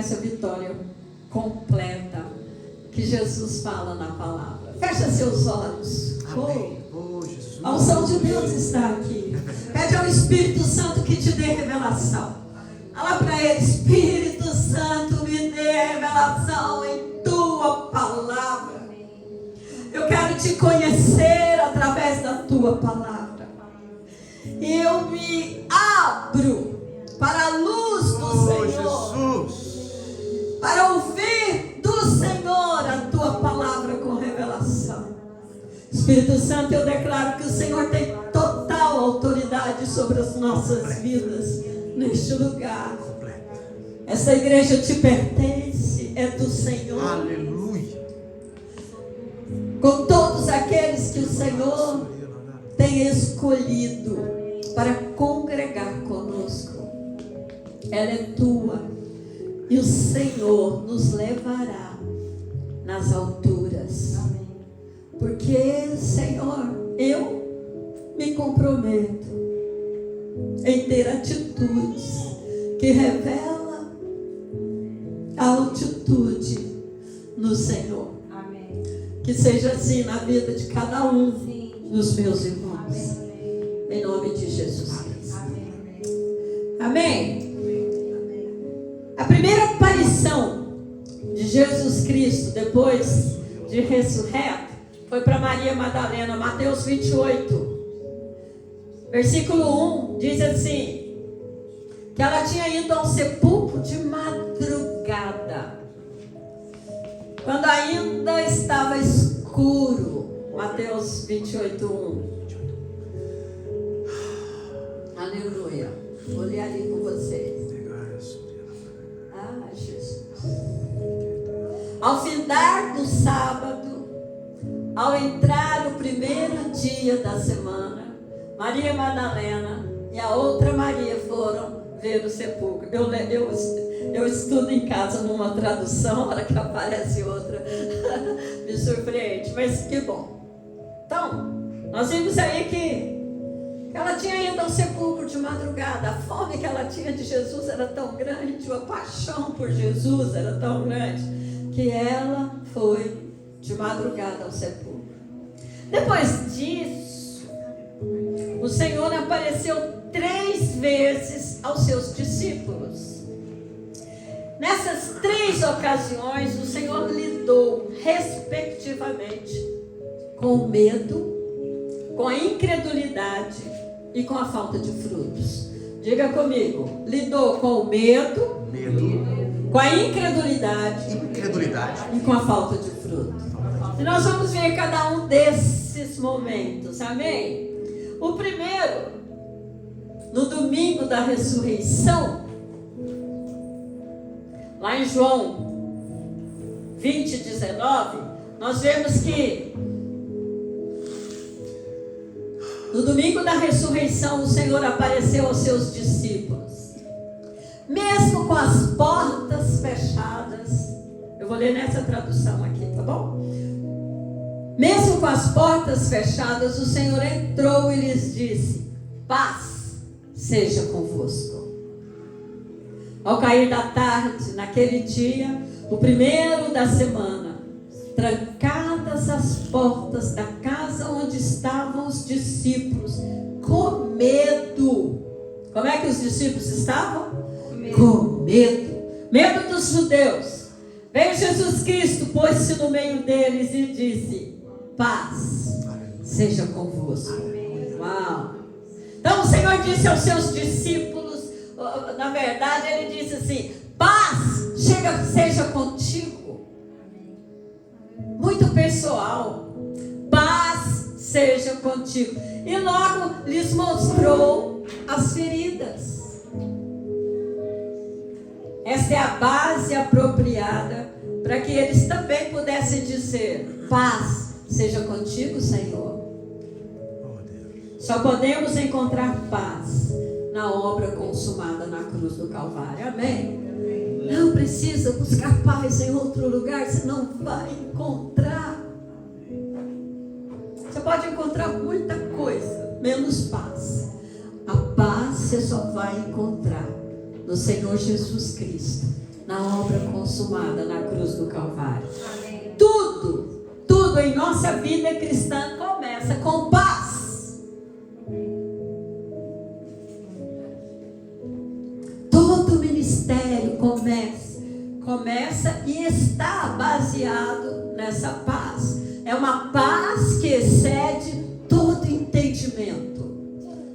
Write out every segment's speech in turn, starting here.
essa vitória completa que Jesus fala na palavra. Fecha seus olhos. A unção de Deus está aqui. Pede ao Espírito Santo que te dê revelação. Fala para ele: Espírito Santo, me dê revelação em tua palavra. Eu quero te conhecer através da tua palavra. Eu me abro para a luz do Senhor, Jesus, para ouvir do Senhor a tua palavra com revelação. Espírito Santo, eu declaro que o Senhor tem total autoridade sobre as nossas vidas neste lugar. Essa igreja te pertence, é do Senhor. Aleluia. Com todos aqueles que o Senhor tem escolhido para congregar conosco, ela é tua, e o Senhor nos levará nas alturas. Porque, Senhor, eu me comprometo em ter atitudes que revelam a altitude no Senhor. Amém. Que seja assim na vida de cada um dos meus irmãos. Amém. Em nome de Jesus Cristo. Amém. Amém. A primeira aparição de Jesus Cristo depois de ressurreto foi para Maria Madalena. Mateus 28, versículo 1 diz assim: que ela tinha ido ao sepulcro de madrugada, quando ainda estava escuro. Mateus 28, 1. Aleluia. Vou ler ali com vocês. Ah, Jesus. Ao findar do sábado, ao entrar o primeiro dia da semana, Maria Madalena e a outra Maria foram ver o sepulcro. Eu estudo em casa numa tradução, a hora que aparece outra me surpreende, mas que bom. Então, nós vimos aí que ela tinha ido ao sepulcro de madrugada. A fome que ela tinha de Jesus era tão grande, a paixão por Jesus era tão grande, que ela foi de madrugada ao sepulcro. Depois disso, o Senhor apareceu 3 vezes aos seus discípulos. Nessas 3 ocasiões, o Senhor lidou, respectivamente, com o medo, com a incredulidade e com a falta de frutos. Diga comigo: lidou com o medo, com a incredulidade e com a falta de frutos. E nós vamos ver cada um desses momentos, amém? O primeiro, no domingo da ressurreição, lá em João 20, 19, nós vemos que no domingo da ressurreição o Senhor apareceu aos seus discípulos, mesmo com as portas fechadas. Eu vou ler nessa tradução aqui, tá bom? Mesmo com as portas fechadas, o Senhor entrou e lhes disse: paz seja convosco. Ao cair da tarde, naquele dia, o primeiro da semana, trancadas as portas da casa onde estavam os discípulos, com medo. Como é que os discípulos estavam? Com medo. Medo dos judeus. Veio Jesus Cristo, pôs-se no meio deles e disse: paz seja convosco. Uau! Então o Senhor disse aos seus discípulos, na verdade ele disse assim: paz seja contigo. Muito pessoal. Paz seja contigo. E logo lhes mostrou as feridas. Essa é a base apropriada para que eles também pudessem dizer: paz seja contigo, Senhor. Só podemos encontrar paz na obra consumada na cruz do Calvário. Amém? Não precisa buscar paz em outro lugar, você não vai encontrar. Você pode encontrar muita coisa, menos paz. A paz você só vai encontrar no Senhor Jesus Cristo, na obra consumada na cruz do Calvário. Amém. Tudo em nossa vida cristã começa com paz. Todo ministério começa e está baseado nessa paz. É uma paz que excede todo entendimento.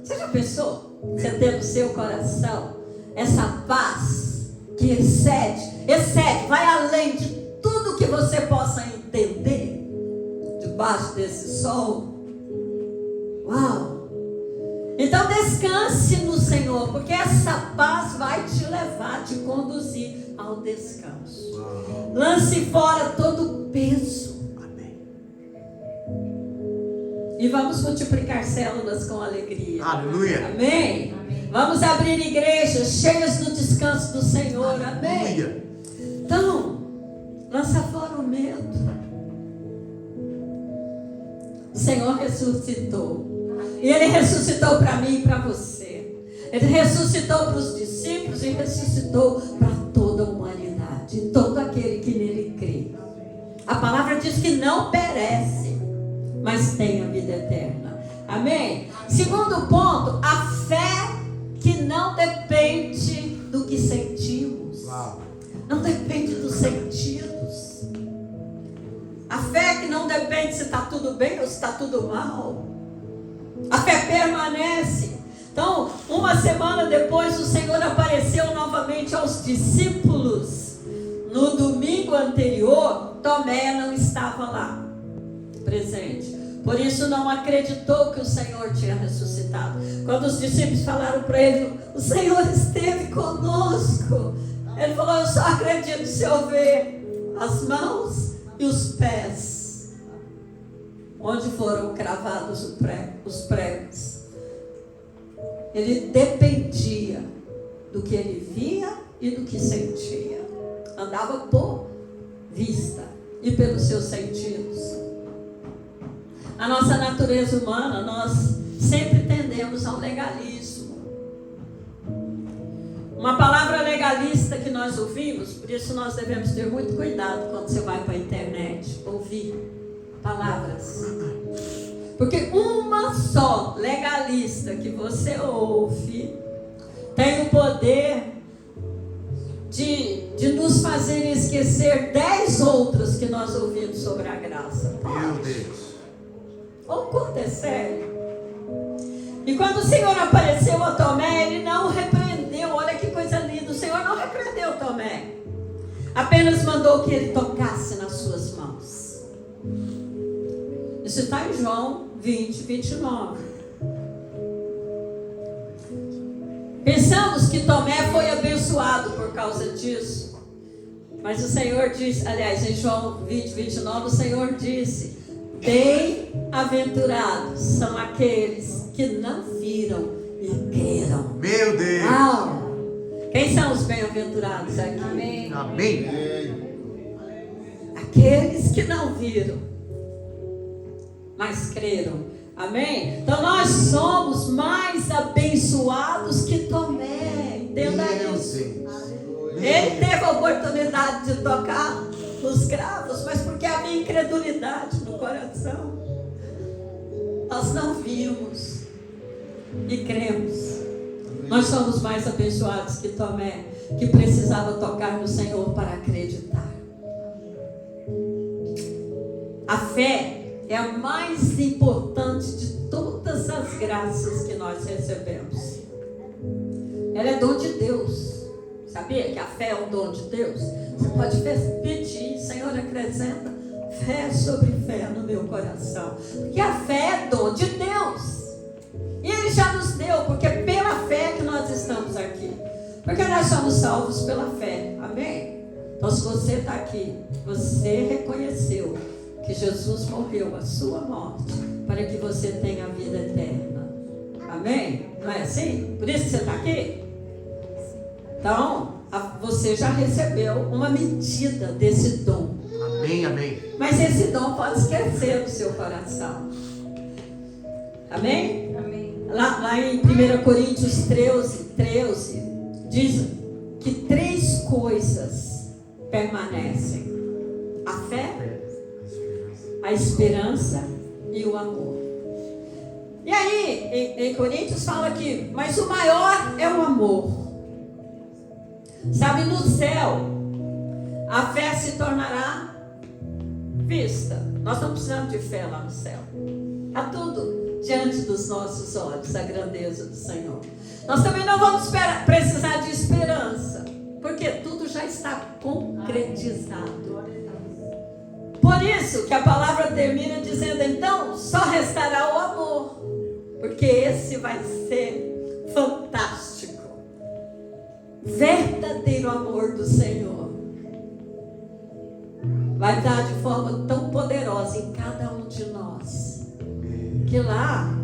Você já pensou? Você tem no seu coração essa paz que excede, vai além de tudo que você possa entender debaixo desse sol. Uau! Então descanse no Senhor, porque essa paz vai te levar, te conduzir ao descanso. Lance fora todo o peso. E vamos multiplicar células com alegria. Aleluia. Amém? Amém. Vamos abrir igrejas cheias do descanso do Senhor. Amém? Aleluia. Então, lança fora o medo. O Senhor ressuscitou. E Ele ressuscitou para mim e para você. Ele ressuscitou para os discípulos e ressuscitou para toda a humanidade. Todo aquele que nele crê. A palavra diz que não perece, mas tem a vida eterna. Amém? Segundo ponto, a fé que não depende do que sentimos. Não depende dos sentidos. A fé que não depende se está tudo bem ou se está tudo mal. A fé permanece. Então, uma semana depois, o Senhor apareceu novamente aos discípulos. No domingo anterior, Tomé não estava lá presente. Por isso não acreditou que o Senhor tinha ressuscitado. Quando os discípulos falaram para ele: o Senhor esteve conosco. Ele falou: eu só acredito se eu ver as mãos e os pés onde foram cravados os pregos. Ele dependia do que ele via e do que sentia. Andava por vista e pelos seus sentidos. A nossa natureza humana, nós sempre tendemos ao legalismo. Uma palavra legalista que nós ouvimos, por isso nós devemos ter muito cuidado quando você vai para a internet ouvir palavras. Porque uma só legalista que você ouve tem o poder de nos fazer esquecer 10 outras que nós ouvimos sobre a graça. Meu Deus. O quanto é sério. E quando o Senhor apareceu a Tomé, Ele não repreendeu. Olha que coisa linda. O Senhor não repreendeu Tomé. Apenas mandou que ele tocasse nas suas mãos. Isso está em João 20, 29. Pensamos que Tomé foi abençoado por causa disso. Mas o Senhor disse, aliás, em João 20, 29, o Senhor disse: bem-aventurados são aqueles que não viram e creram. Meu Deus. Uau! Quem são os bem-aventurados aqui? Amém. Amém. Aqueles que não viram, mas creram. Amém? Então nós somos mais abençoados que Tomé. Entenda isso. Ele teve a oportunidade de tocar nos cravos, mas porque havia incredulidade no coração. Nós não vimos e cremos. Nós somos mais abençoados que Tomé, que precisava tocar no Senhor para acreditar. A fé é a mais importante de todas as graças que nós recebemos. Ela é dom de Deus. Sabia que a fé é um dom de Deus? Você pode pedir: Senhor, acrescenta fé sobre fé no meu coração. Porque a fé é dom de Deus. E Ele já nos deu, porque é pela fé que nós estamos aqui. Porque nós somos salvos pela fé. Amém? Então, se você está aqui, você reconheceu que Jesus morreu a sua morte para que você tenha a vida eterna. Amém? Não é assim? Por isso que você está aqui? Então, você já recebeu uma medida desse dom. Amém, amém. Mas esse dom pode esquecer do seu coração. Amém? Amém. Lá em 1 Coríntios 13, diz que 3 coisas permanecem: a fé, a esperança e o amor. E aí, em Coríntios fala que, mas o maior é o amor. Sabe, no céu, a fé se tornará vista. Nós não precisamos de fé lá no céu. Está tudo diante dos nossos olhos, a grandeza do Senhor. Nós também não vamos precisar de esperança, porque tudo já está concretizado. Por isso que a palavra termina dizendo: então só restará o amor, porque esse vai ser fantástico. Verdadeiro amor do Senhor vai estar de forma tão poderosa em cada um de nós, que lá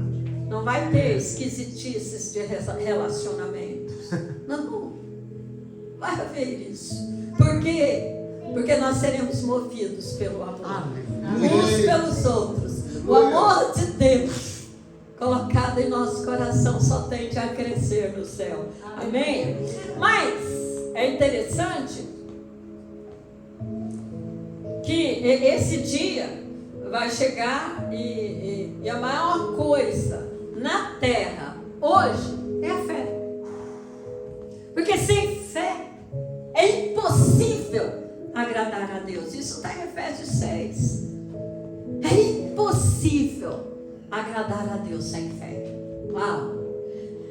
não vai ter esquisitices de relacionamentos. Não vai haver isso. Por quê? Porque nós seremos movidos pelo amor, uns pelos outros. O amor de Deus colocado em nosso coração só tende a crescer no céu. Amém? Mas é interessante que esse dia vai chegar e a maior coisa na terra hoje é a fé. Porque sem fé é impossível agradar a Deus. Isso está em Efésios 6. É impossível agradar a Deus sem fé. Uau!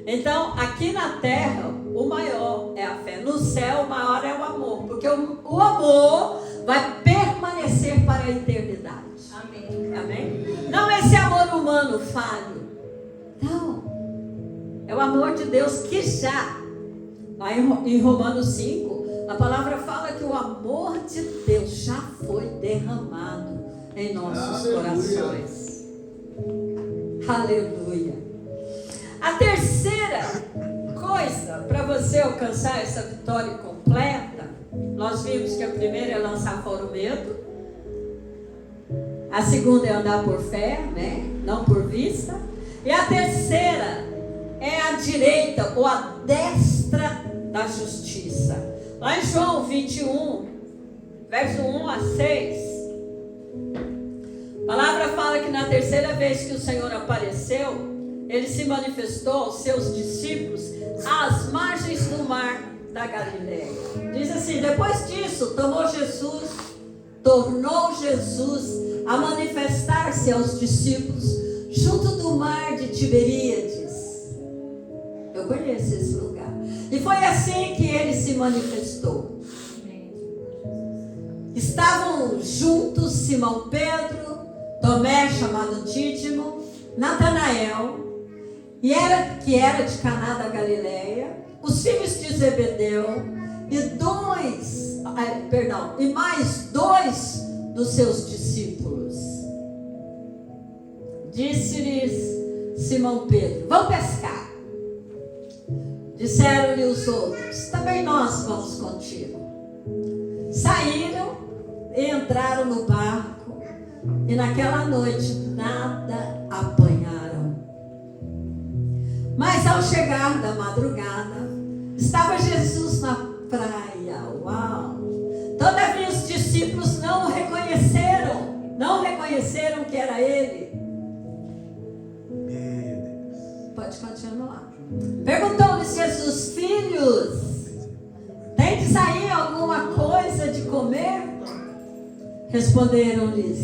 Então, aqui na terra, o maior é a fé. No céu, o maior é o amor. Porque o amor vai permanecer para a eternidade. Amém. Amém? Não esse amor humano falho. Não. É o amor de Deus que já. Lá em Romanos 5, a palavra fala que o amor de Deus já foi derramado em nossos corações. Aleluia. A terceira coisa para você alcançar essa vitória completa, nós vimos que a primeira é lançar fora o medo, a segunda é andar por fé, né? Não por vista, e a terceira é a direita ou a destra da justiça. Lá em João 21, verso 1 a 6, a palavra fala que na terceira vez que o Senhor apareceu, ele se manifestou aos seus discípulos às margens do mar da Galileia. Diz assim: depois disso, tornou Jesus a manifestar-se aos discípulos junto do mar de Tiberíades. Eu conheço esse lugar. E foi assim que ele se manifestou. Estavam juntos Simão Pedro, Tomé, chamado Dídimo, Natanael, que era de Caná da Galileia, os filhos de Zebedeu, e mais dois dos seus discípulos. Disse-lhes Simão Pedro: vão pescar. Disseram-lhe os outros: também nós vamos contigo. Saíram e entraram no barco, e naquela noite nada apanharam. Mas ao chegar da madrugada, estava Jesus na praia. Uau! Todavia os discípulos não reconheceram que era ele. Pode continuar. Perguntou-lhes Jesus: filhos, tendes aí alguma coisa de comer? Responderam-lhe: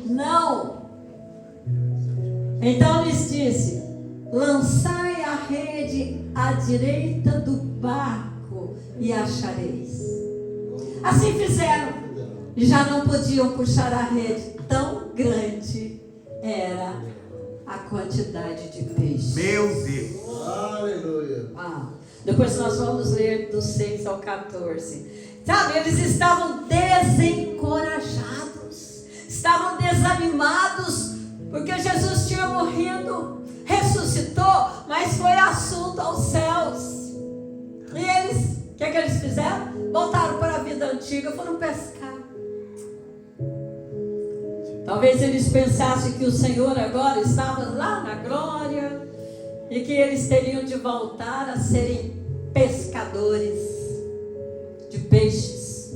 não. Então lhes disse: lançai a rede à direita do barco e achareis. Assim fizeram, e já não podiam puxar a rede, tão grande era a quantidade de peixes. Meu Deus! Aleluia! Depois nós vamos ler do 6 ao 14. Sabe, eles estavam desencorajados, estavam desanimados, porque Jesus tinha morrido, ressuscitou, mas foi assunto aos céus. E eles, o que eles fizeram? Voltaram para a vida antiga, foram pescar. Talvez eles pensassem que o Senhor agora estava lá na glória e que eles teriam de voltar a serem pescadores de peixes.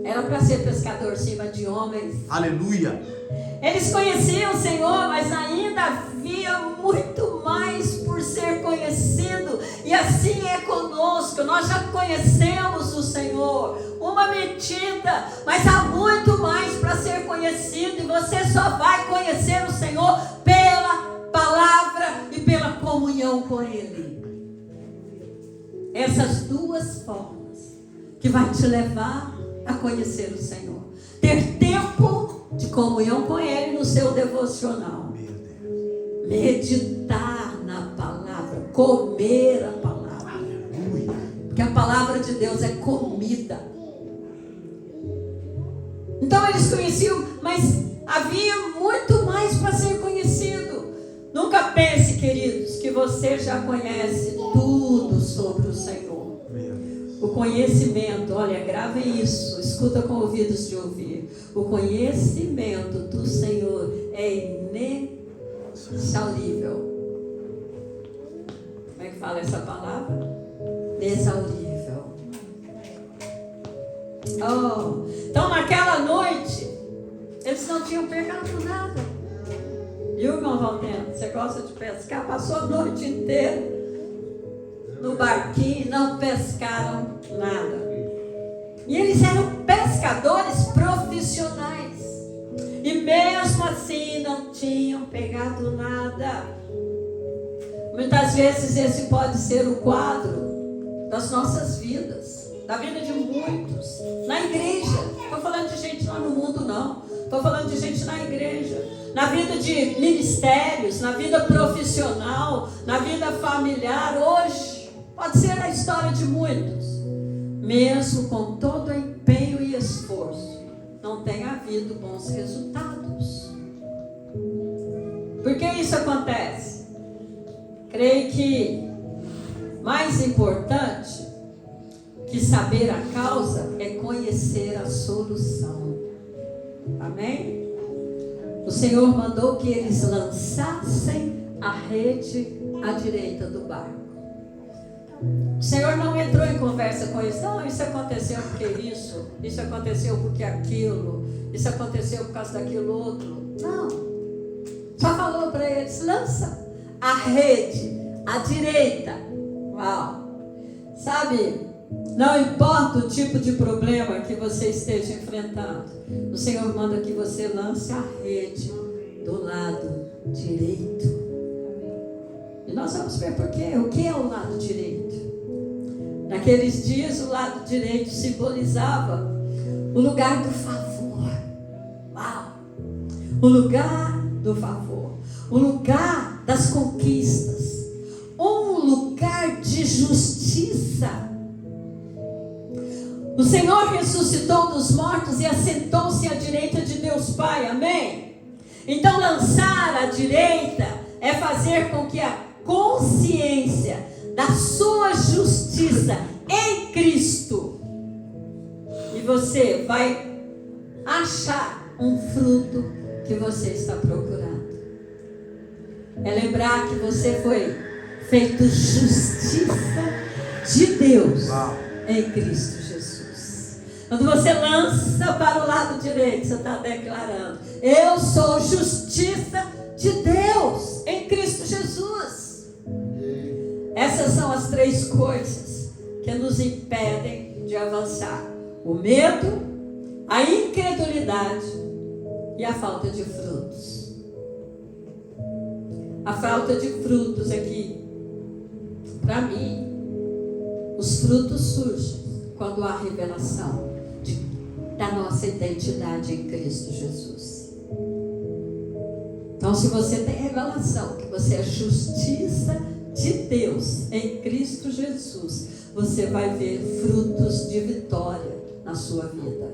Era para ser pescador cima de homens. Aleluia. Eles conheciam o Senhor, mas ainda havia muito mais por ser conhecido. E assim é conosco. Nós já conhecemos o Senhor, uma medida, mas há muito mais para ser conhecido. E você só vai conhecer o Senhor pela palavra e pela comunhão com Ele. Essas duas formas que vai te levar a conhecer o Senhor. Ter tempo de comunhão com Ele no seu devocional. Meditar na palavra, comer a palavra. Aleluia. Porque a palavra de Deus é comida. Então eles conheciam, mas havia muito mais para ser conhecido. Nunca pense, queridos, que você já conhece tudo sobre o Senhor. O conhecimento, olha, gravem isso, escuta com ouvidos de ouvir. O conhecimento do Senhor é inexaurível. Como é que fala essa palavra? Inexaurível. Oh, então naquela noite, eles não tinham pegado nada. E o irmão Valdeno, você gosta de pescar? Passou a noite inteira no barquinho, não pescaram nada. E eles eram pescadores profissionais. E mesmo assim não tinham pegado nada. Muitas vezes esse pode ser o quadro das nossas vidas, da vida de muitos, na igreja. Não estou falando de gente lá no mundo, não. Estou falando de gente na igreja, na vida de ministérios, na vida profissional, na vida familiar. Hoje pode ser a história de muitos. Mesmo com todo o empenho e esforço, não tem havido bons resultados. Por que isso acontece? Creio que mais importante que saber a causa é conhecer a solução. Amém? O Senhor mandou que eles lançassem a rede à direita do barco. O Senhor não entrou em conversa com eles. Não, isso aconteceu porque isso aconteceu porque aquilo, isso aconteceu por causa daquilo outro. Não. Só falou para eles: lança a rede à direita. Uau. Sabe, não importa o tipo de problema que você esteja enfrentando, o Senhor manda que você lance a rede do lado direito. E nós vamos ver por quê. O que é o lado direito? Naqueles dias o lado direito simbolizava o lugar do favor. Uau! O lugar do favor. O lugar das conquistas. Um lugar de justiça. O Senhor ressuscitou dos mortos e assentou-se à direita de Deus Pai. Amém? Então lançar à direita é fazer com que a consciência da sua justiça em Cristo, e você vai achar um fruto que você está procurando. É lembrar que você foi feito justiça de Deus em Cristo Jesus. Quando você lança para o lado direito, você está declarando: eu sou justiça de Deus em Cristo Jesus. Essas são as três coisas que nos impedem de avançar: o medo, a incredulidade e a falta de frutos. A falta de frutos aqui, para mim, os frutos surgem quando há revelação da nossa identidade em Cristo Jesus. Então, se você tem revelação que você é justiça de Deus em Cristo Jesus, você vai ver frutos de vitória na sua vida.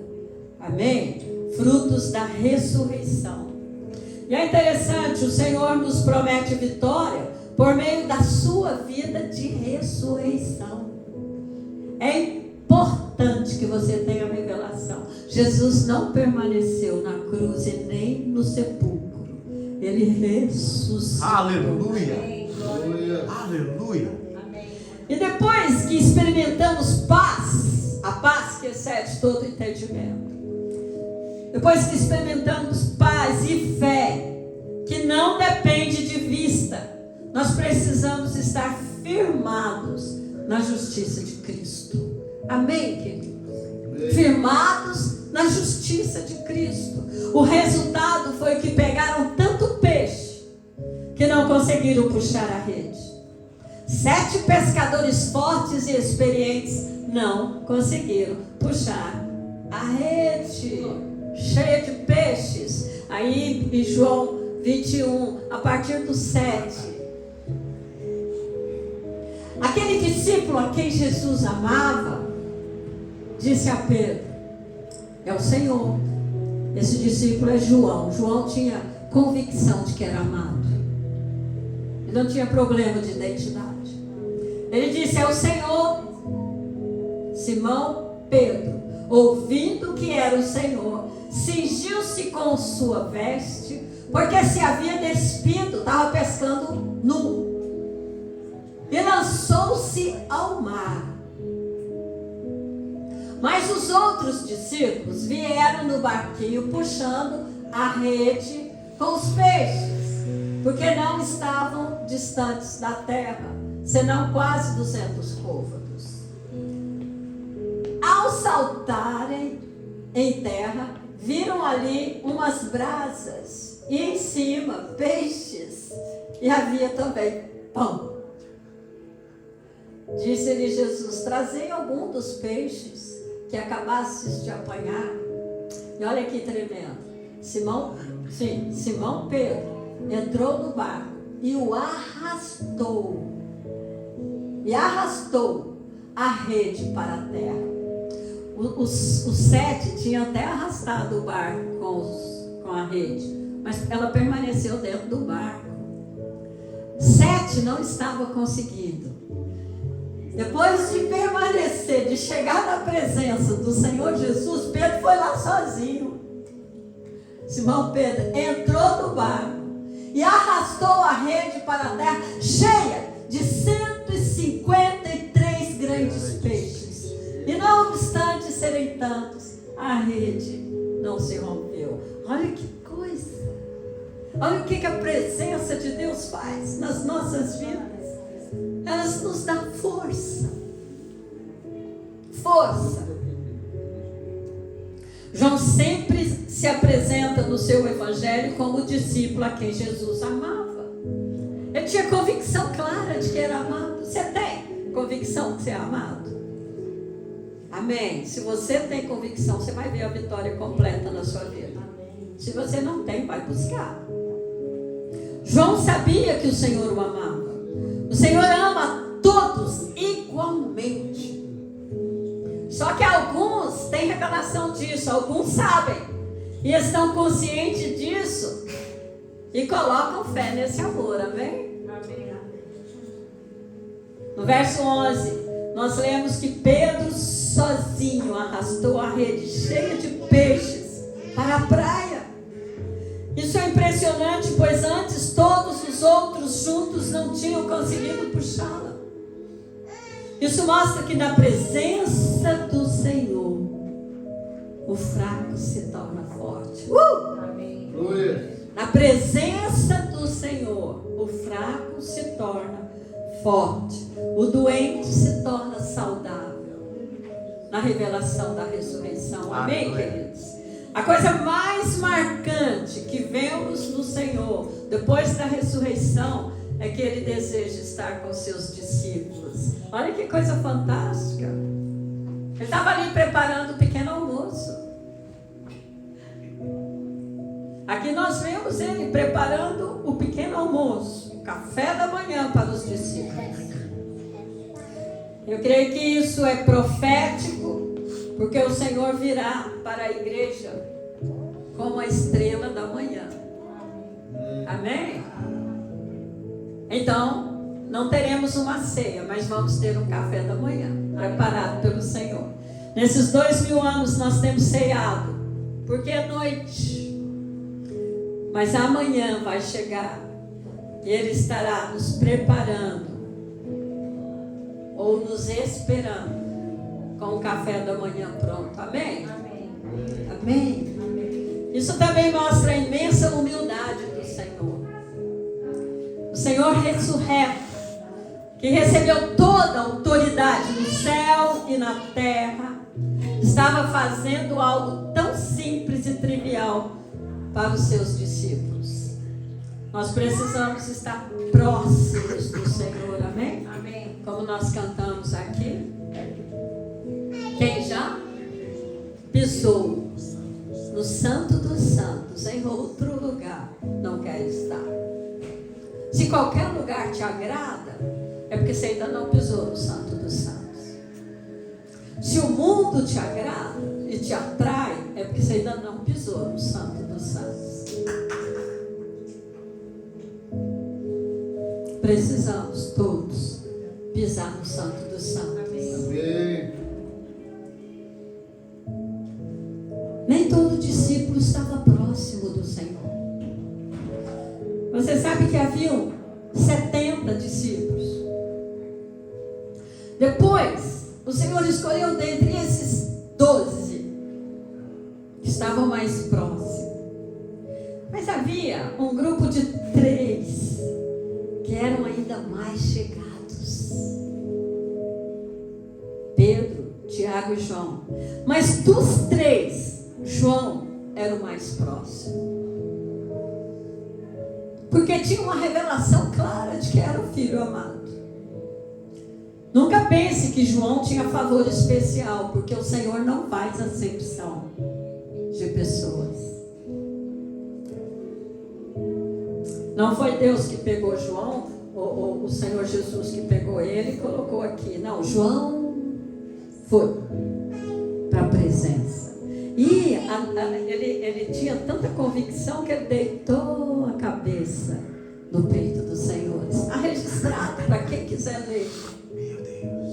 Amém? Frutos da ressurreição. E é interessante, o Senhor nos promete vitória por meio da sua vida de ressurreição. É importante que você tenha revelação. Jesus não permaneceu na cruz e nem no sepulcro. Ele ressuscitou. Aleluia. Aleluia. E depois que experimentamos paz, a paz que excede todo entendimento. Depois que experimentamos paz e fé, que não depende de vista, nós precisamos estar firmados na justiça de Cristo. Amém, queridos? Firmados na justiça de Cristo. O resultado foi que pegaram tanto peixe que não conseguiram puxar a rede. 7 pescadores fortes e experientes não conseguiram puxar a rede cheia de peixes. Aí em João 21, a partir do 7, aquele discípulo a quem Jesus amava disse a Pedro: é o Senhor. Esse discípulo é João. João tinha convicção de que era amado. Ele não tinha problema de identidade. Ele disse: é o Senhor. Simão Pedro, ouvindo que era o Senhor, cingiu-se com sua veste, porque se havia despido, estava pescando nu, e lançou-se ao mar. Mas os outros discípulos vieram no barquinho puxando a rede com os peixes, porque não estavam distantes da terra, senão quase 200 côvados. Ao saltarem em terra, viram ali umas brasas, e em cima peixes, e havia também pão. Disse-lhe Jesus: trazei algum dos peixes que acabastes de apanhar. E olha que tremendo. Simão Pedro entrou no barco e o arrastou. E arrastou a rede para a terra. Os 7 tinham até arrastado o barco com a rede, mas ela permaneceu dentro do barco. 7 não estava conseguindo. Depois de permanecer, de chegar na presença do Senhor Jesus, Pedro foi lá sozinho. Simão Pedro entrou no barco e arrastou a rede para a terra, cheia de 153 grandes peixes. E não obstante serem tantos, a rede não se rompeu. Olha que coisa! Olha o que a presença de Deus faz nas nossas vidas. Ela nos dá força. Força. João sempre se apresenta no seu evangelho como o discípulo a quem Jesus amava. Ele tinha convicção clara de que era amado. Você tem convicção que você é amado? Amém. Se você tem convicção, você vai ver a vitória completa na sua vida. Se você não tem, vai buscar. João sabia que o Senhor o amava. O Senhor ama todos igualmente. Só que alguns têm revelação disso, alguns sabem e estão conscientes disso e colocam fé nesse amor, amém? Amém. No verso 11, nós lemos que Pedro sozinho arrastou a rede cheia de peixes para a praia. Isso é impressionante, pois antes todos os outros juntos não tinham conseguido puxá-la. Isso mostra que na presença do Senhor, o fraco se torna forte. Amém. Na presença do Senhor, o fraco se torna forte. O doente se torna saudável. Na revelação da ressurreição. Amém, queridos? A coisa mais marcante que vemos no Senhor depois da ressurreição é que Ele deseja estar com seus discípulos. Olha que coisa fantástica. Ele estava ali preparando o pequeno almoço. Aqui nós vemos Ele preparando o pequeno almoço, o café da manhã para os discípulos. Eu creio que isso é profético, porque o Senhor virá para a igreja como a estrela da manhã. Amém? Então, não teremos uma ceia, mas vamos ter um café da manhã, preparado pelo Senhor. Nesses 2000 anos nós temos ceado, porque é noite. Mas amanhã vai chegar, e Ele estará nos preparando, ou nos esperando, com o café da manhã pronto. Amém? Amém. Amém? Amém. Isso também mostra a imensa humildade do Senhor. O Senhor ressurreto, que recebeu toda a autoridade no céu e na terra, estava fazendo algo tão simples e trivial para os seus discípulos. Nós precisamos estar próximos do Senhor, amém? Amém. Como nós cantamos aqui. Quem já pisou no Santo dos Santos, em outro lugar, não quer estar. Se qualquer lugar te agrada, é porque você ainda não pisou no Santo dos Santos. Se o mundo te agrada e te atrai, é porque você ainda não pisou no Santo dos Santos. Precisamos todos pisar no Santo dos Santos. Amém. Nem todo discípulo estava próximo do Senhor. Você sabe que haviam 70 discípulos. Depois, o Senhor escolheu dentre esses 12 que estavam mais próximos. Mas havia um grupo de 3 que eram ainda mais chegados: Pedro, Tiago e João. Mas dos 3, João era o mais próximo, porque tinha uma revelação clara de que era o Filho amado. Nunca pense que João tinha favor especial, porque o Senhor não faz acepção de pessoas. Não foi Deus que pegou João, ou o Senhor Jesus que pegou ele e colocou aqui. Não, João foi para a presença. E ele tinha tanta convicção que ele deitou a cabeça no peito do Senhor. Está registrado para quem quiser ler. Meu Deus.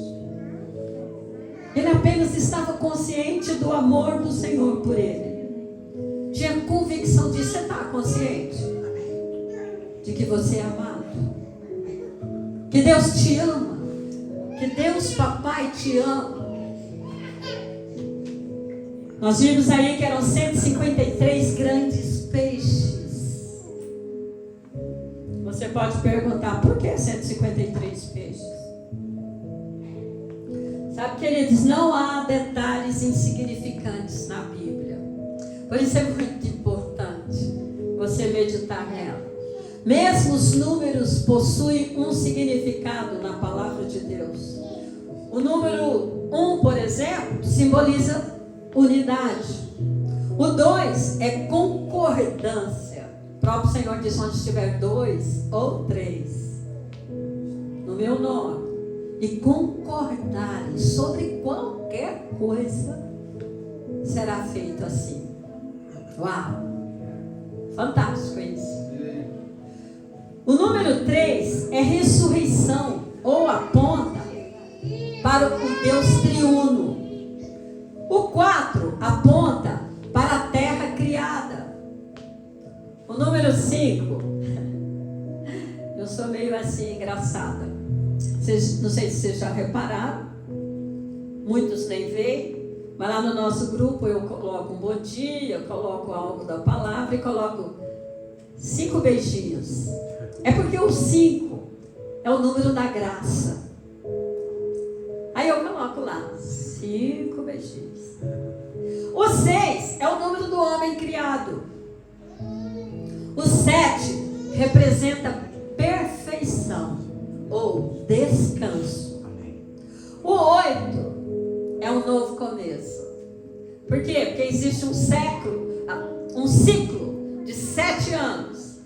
Ele apenas estava consciente do amor do Senhor por ele. Tinha convicção disso. Você está consciente de que você é amado? Que Deus te ama? Que Deus Papai te ama? Nós vimos aí que eram 153 grandes peixes. Você pode perguntar, por que 153 peixes? Sabe, queridos, não há detalhes insignificantes na Bíblia. Por isso é muito importante você meditar nela. Mesmo os números possuem um significado na palavra de Deus. O número 1, por exemplo, simboliza unidade. O 2 é concordância. O próprio Senhor diz: onde estiver 2 ou 3 no meu nome e concordarem sobre qualquer coisa, será feito assim. Uau! Fantástico isso. O número 3 é ressurreição, ou aponta para o Deus triuno. O 4 aponta para a terra criada. O número 5, eu sou meio assim engraçada. Não sei se vocês já repararam, muitos nem veem, mas lá no nosso grupo eu coloco um bom dia, eu coloco algo da palavra e coloco 5 beijinhos. É porque o 5 é o número da graça. Aí eu coloco lá 5 beijinhos. O 6 é o número do homem criado. O 7 representa perfeição ou descanso. O 8 é um novo começo. Por quê? Porque existe um ciclo de 7 anos.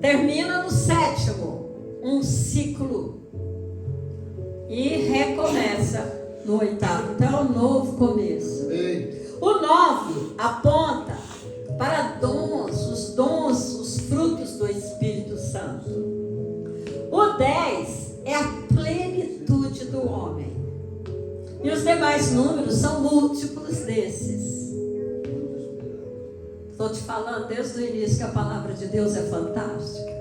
Termina no 7º, um ciclo, e recomeça no 8º. Então é um novo começo. O 9 aponta para os dons, os frutos do Espírito Santo. O 10 é a plenitude do homem. E os demais números são múltiplos desses. Estou te falando desde o início que a palavra de Deus é fantástica.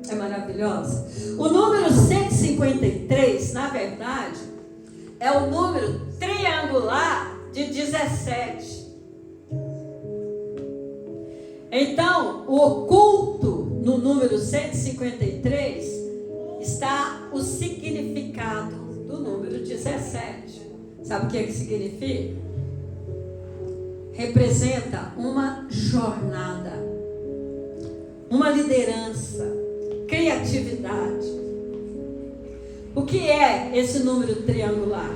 É maravilhosa. O número 153, na verdade, é o número triangular de 17. Então, o oculto no número 153 está o significado do número 17. Sabe o que significa? Representa uma jornada, uma liderança, criatividade. O que é esse número triangular?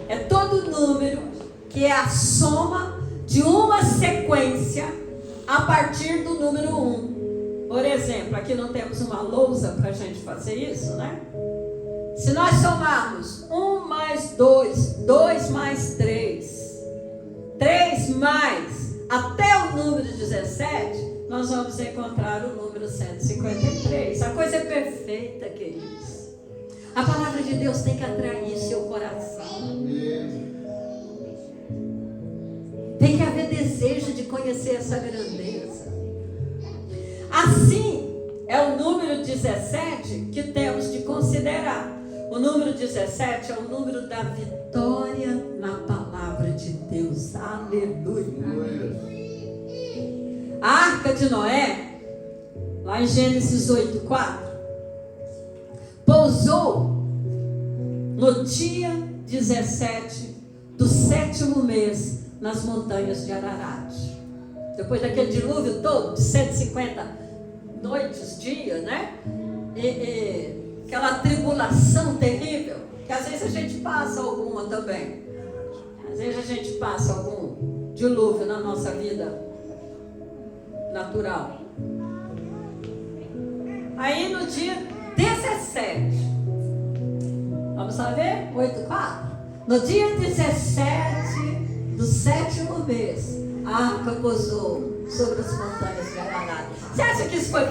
É todo número que é a soma de uma sequência a partir do número 1. Por exemplo, aqui não temos uma lousa para a gente fazer isso, né? Se nós somarmos 1 mais 2, 2 mais 3, 3 mais até o número 17, nós vamos encontrar o número 153. A coisa é perfeita, queridos. A palavra de Deus tem que atrair seu coração. Tem que haver desejo de conhecer essa grandeza. Assim, é o número 17 que temos de considerar. O número 17 é o número da vitória na palavra de Deus. Aleluia. A arca de Noé, lá em Gênesis 8:4, pousou no dia 17 do 7º mês nas montanhas de Ararat. Depois daquele dilúvio todo, de 150 noites, dias, né? Aquela tribulação terrível, que às vezes a gente passa alguma também. Às vezes a gente passa algum dilúvio na nossa vida natural. Aí no dia 17, vamos lá ver? 8:4. No dia 17 do 7º mês, a arca pousou sobre as montanhas de Ararat. Você acha que isso foi por